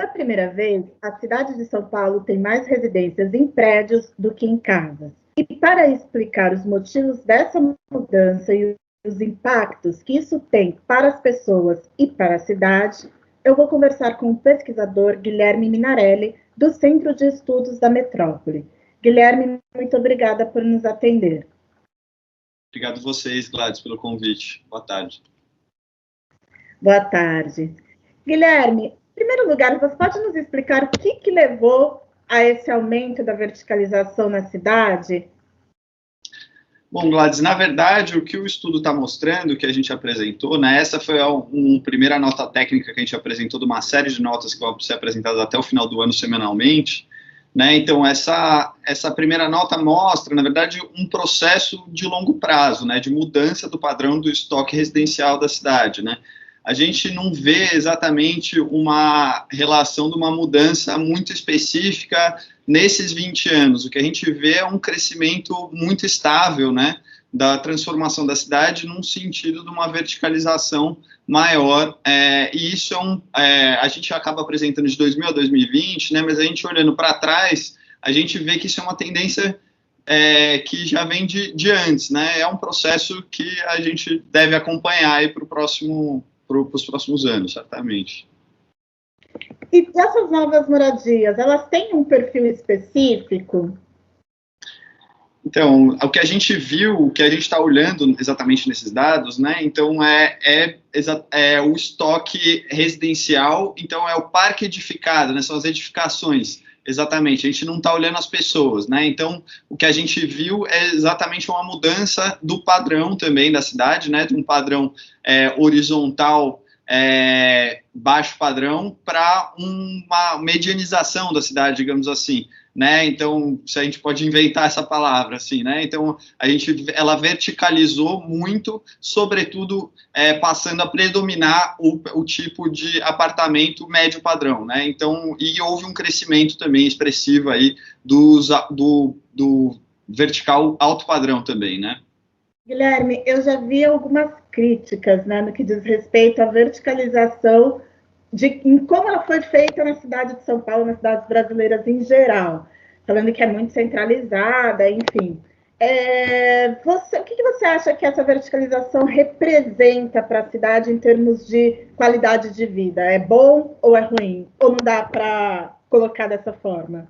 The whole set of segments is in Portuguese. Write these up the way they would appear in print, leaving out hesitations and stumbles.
Pela primeira vez, a cidade de São Paulo tem mais residências em prédios do que em casas. E para explicar os motivos dessa mudança e os impactos que isso tem para as pessoas e para a cidade, eu vou conversar com o pesquisador Guilherme Minarelli, do Centro de Estudos da Metrópole. Guilherme, muito obrigada por nos atender. Obrigado a vocês, Gladys, pelo convite. Boa tarde. Boa tarde. Guilherme, em primeiro lugar, você pode nos explicar o que levou a esse aumento da verticalização na cidade? Bom, Gladys, na verdade, o que o estudo está mostrando, que a gente apresentou, né, essa foi uma primeira nota técnica que a gente apresentou de uma série de notas que vão ser apresentadas até o final do ano semanalmente, né, então essa primeira nota mostra, na verdade, um processo de longo prazo, né, de mudança do padrão do estoque residencial da cidade, né. A gente não vê exatamente uma relação de uma mudança muito específica nesses 20 anos. O que a gente vê é um crescimento muito estável, né, da transformação da cidade num sentido de uma verticalização maior, e isso a gente acaba apresentando de 2000 a 2020, né, mas a gente olhando para trás, a gente vê que isso é uma tendência que já vem de antes, né, é um processo que a gente deve acompanhar aí para os próximos anos, certamente. E essas novas moradias, elas têm um perfil específico? Então, o que a gente viu, o que a gente está olhando exatamente nesses dados, né, então é o estoque residencial, então é o parque edificado, né, são as edificações, exatamente, a gente não está olhando as pessoas, né, então o que a gente viu é exatamente uma mudança do padrão também da cidade, né, de um padrão horizontal, baixo padrão, para uma medianização da cidade, digamos assim, né, então, se a gente pode inventar essa palavra, assim, né, então, ela verticalizou muito, sobretudo, passando a predominar o tipo de apartamento médio padrão, né, então, e houve um crescimento também expressivo aí do vertical alto padrão também, né. Guilherme, eu já vi algumas críticas, né, no que diz respeito à verticalização em como ela foi feita na cidade de São Paulo, nas cidades brasileiras em geral, falando que é muito centralizada, enfim. O que você acha que essa verticalização representa para a cidade em termos de qualidade de vida? É bom ou é ruim? Ou não dá para colocar dessa forma?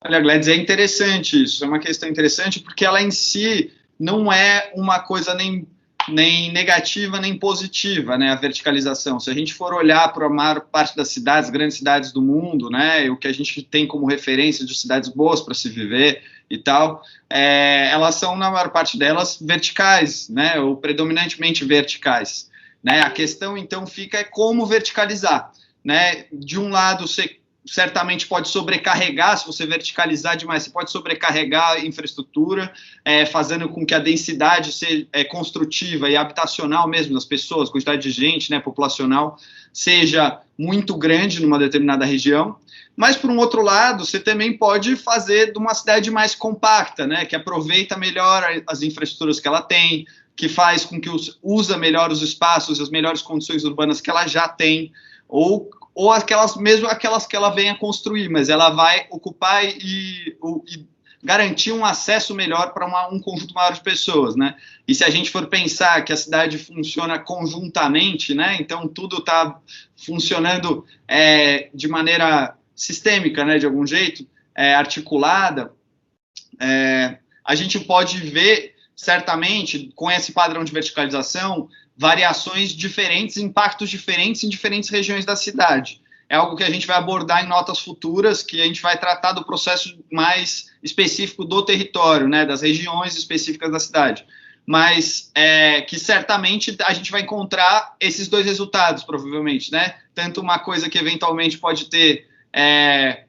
Olha, Gladys, é interessante isso, é uma questão interessante, porque ela em si não é uma coisa nem negativa nem positiva, né, a verticalização. Se a gente for olhar para a maior parte das cidades, grandes cidades do mundo, né, o que a gente tem como referência de cidades boas para se viver e tal, elas são, na maior parte delas, verticais, né, ou predominantemente verticais, né. A questão, então, fica como verticalizar, né. De um lado, você certamente pode sobrecarregar, se você verticalizar demais, você pode sobrecarregar a infraestrutura, fazendo com que a densidade seja construtiva e habitacional mesmo das pessoas, quantidade de gente, né, populacional, seja muito grande numa determinada região. Mas, por um outro lado, você também pode fazer de uma cidade mais compacta, né, que aproveita melhor as infraestruturas que ela tem, que faz com que usa melhor os espaços, as melhores condições urbanas que ela já tem, ou aquelas que ela venha construir, mas ela vai ocupar e garantir um acesso melhor para um conjunto maior de pessoas, né? E se a gente for pensar que a cidade funciona conjuntamente, né? Então tudo está funcionando de maneira sistêmica, né? De algum jeito, articulada, a gente pode ver certamente com esse padrão de verticalização variações diferentes, impactos diferentes em diferentes regiões da cidade. É algo que a gente vai abordar em notas futuras, que a gente vai tratar do processo mais específico do território, né, das regiões específicas da cidade. Mas que certamente a gente vai encontrar esses dois resultados, provavelmente, né? Tanto uma coisa que eventualmente pode ter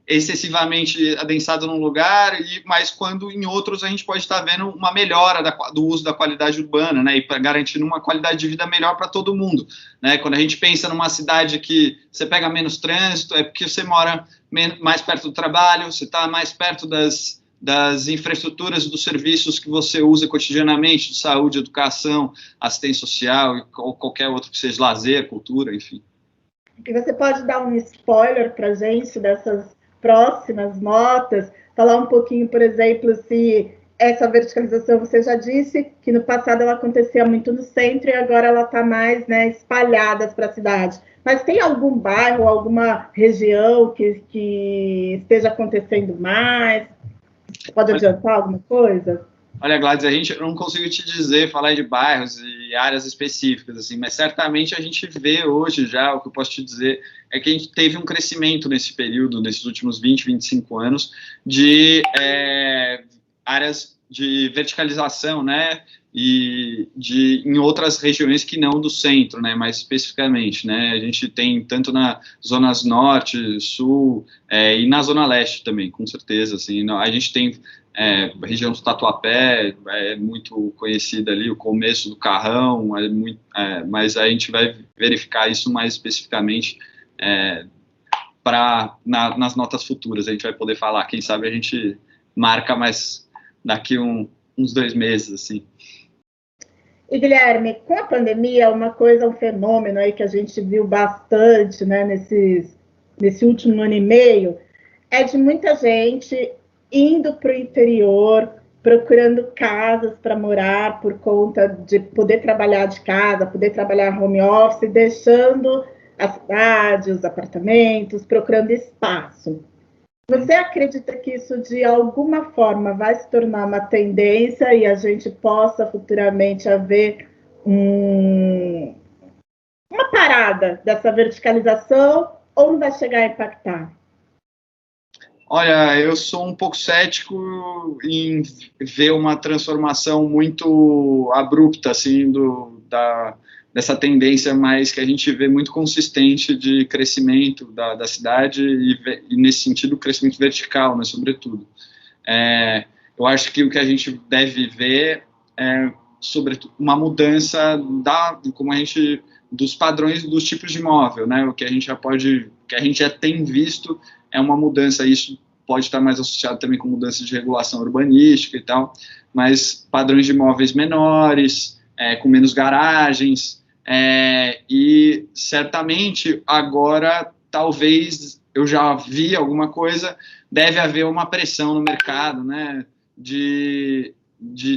excessivamente adensado num lugar, mas quando em outros a gente pode estar vendo uma melhora do uso da qualidade urbana, né, e garantindo uma qualidade de vida melhor para todo mundo, né. Quando a gente pensa numa cidade que você pega menos trânsito, é porque você mora mais perto do trabalho, você está mais perto das infraestruturas dos serviços que você usa cotidianamente, de saúde, educação, assistência social, ou qualquer outro que seja lazer, cultura, enfim. E você pode dar um spoiler para a gente dessas próximas notas? Falar um pouquinho, por exemplo, se essa verticalização, você já disse que no passado ela acontecia muito no centro e agora ela está mais, né, espalhada para a cidade. Mas tem algum bairro, alguma região que esteja acontecendo mais? Você pode adiantar alguma coisa? Olha, Gladys, eu não consigo te dizer, falar de bairros e áreas específicas, assim, mas certamente a gente vê hoje já, o que eu posso te dizer é que a gente teve um crescimento nesse período, nesses últimos 20, 25 anos, de áreas de verticalização, né, em outras regiões que não do centro, né, mais especificamente, né, a gente tem tanto na zonas norte, sul, e na zona leste também, com certeza, assim, a gente tem a região do Tatuapé é muito conhecida ali, o começo do Carrão, mas a gente vai verificar isso mais especificamente nas notas futuras, a gente vai poder falar, quem sabe a gente marca mais daqui uns 2 meses, assim. E, Guilherme, com a pandemia, um fenômeno aí que a gente viu bastante, né, nesse último ano e meio, é de muita gente indo para o interior, procurando casas para morar por conta de poder trabalhar de casa, poder trabalhar home office, deixando a cidade, os apartamentos, procurando espaço. Você acredita que isso, de alguma forma, vai se tornar uma tendência e a gente possa futuramente haver uma parada dessa verticalização ou não vai chegar a impactar? Olha, eu sou um pouco cético em ver uma transformação muito abrupta, assim, dessa tendência mais que a gente vê muito consistente de crescimento da cidade e, nesse sentido, crescimento vertical, né, sobretudo. Eu acho que o que a gente deve ver é, sobretudo, uma mudança dos padrões dos tipos de imóvel, né, o que a gente já tem visto é uma mudança, isso pode estar mais associado também com mudança de regulação urbanística e tal, mas padrões de imóveis menores, com menos garagens, e certamente agora, talvez, eu já vi alguma coisa, deve haver uma pressão no mercado, né, de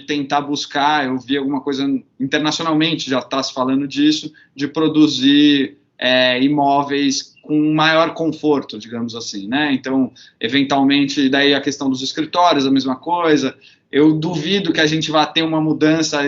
tentar buscar, eu vi alguma coisa internacionalmente, já está se falando disso, de produzir imóveis com maior conforto, digamos assim, né? Então, eventualmente, daí a questão dos escritórios, a mesma coisa. Eu duvido que a gente vá ter uma mudança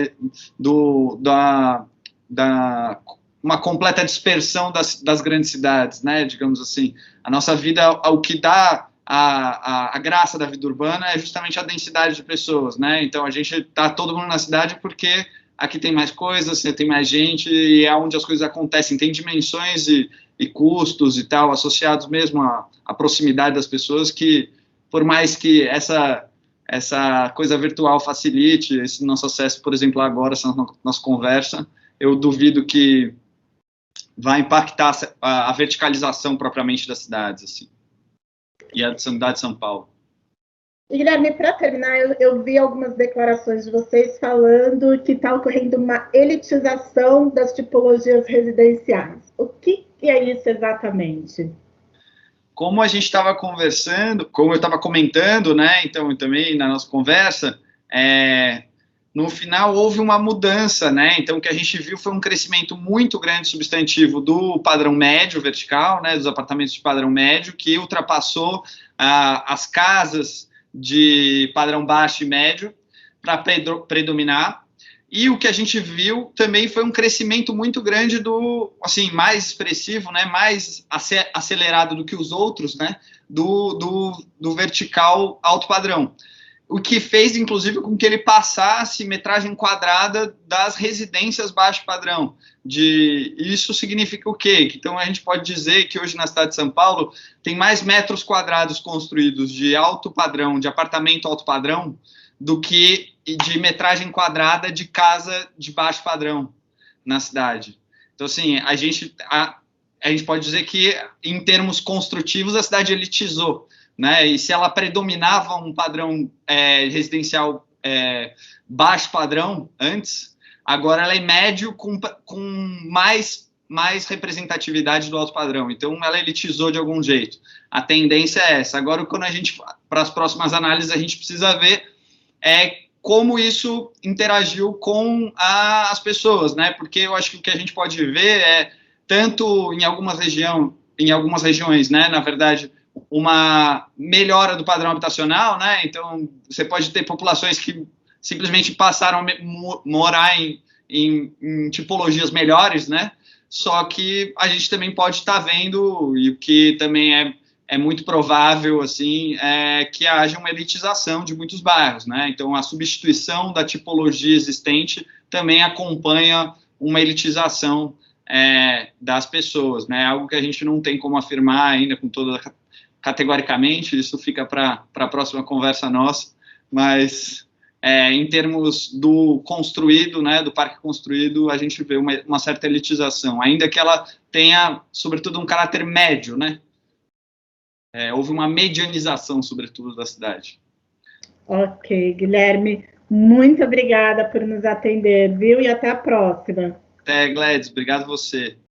uma completa dispersão das grandes cidades, né? Digamos assim, a nossa vida, o que dá a graça da vida urbana é justamente a densidade de pessoas, né? Então, a gente está todo mundo na cidade porque aqui tem mais coisas, tem mais gente e é onde as coisas acontecem, tem dimensões e custos e tal, associados mesmo à proximidade das pessoas, que por mais que essa coisa virtual facilite esse nosso acesso, por exemplo, agora, essa nossa conversa, eu duvido que vai impactar a verticalização propriamente das cidades, assim, e a cidade de São Paulo. E, Guilherme, para terminar, eu vi algumas declarações de vocês falando que está ocorrendo uma elitização das tipologias residenciais. O que é isso exatamente? Como a gente estava conversando, como eu estava comentando, né, então também na nossa conversa, no final houve uma mudança, né, então o que a gente viu foi um crescimento muito grande substantivo do padrão médio vertical, né, dos apartamentos de padrão médio, que ultrapassou as casas de padrão baixo e médio para predominar. E o que a gente viu também foi um crescimento muito grande mais expressivo, né, mais acelerado do que os outros, né, do vertical alto padrão. O que fez, inclusive, com que ele passasse metragem quadrada das residências baixo padrão. Isso significa o quê? Então, a gente pode dizer que hoje na cidade de São Paulo tem mais metros quadrados construídos de alto padrão, de apartamento alto padrão, do que de metragem quadrada de casa de baixo padrão na cidade. Então, assim, a gente pode dizer que, em termos construtivos, a cidade elitizou, né? E se ela predominava um padrão residencial baixo padrão antes, agora ela é médio com mais mais representatividade do alto padrão. Então, ela elitizou de algum jeito. A tendência é essa. Agora, quando a gente, para as próximas análises, a gente precisa ver como isso interagiu com as pessoas, né? Porque eu acho que o que a gente pode ver é, tanto em algumas regiões, né, na verdade, uma melhora do padrão habitacional, né? Então, você pode ter populações que simplesmente passaram a morar em tipologias melhores, né? Só que a gente também pode estar vendo, e o que também é muito provável, assim, que haja uma elitização de muitos bairros, né? Então, a substituição da tipologia existente também acompanha uma elitização das pessoas, né? Algo que a gente não tem como afirmar ainda com toda categoricamente, isso fica para a próxima conversa nossa, mas em termos do construído, né, do parque construído, a gente vê uma certa elitização, ainda que ela tenha, sobretudo, um caráter médio, né? Houve uma medianização, sobretudo, da cidade. Ok, Guilherme, muito obrigada por nos atender, viu? E até a próxima. Até, Gladys, obrigado você.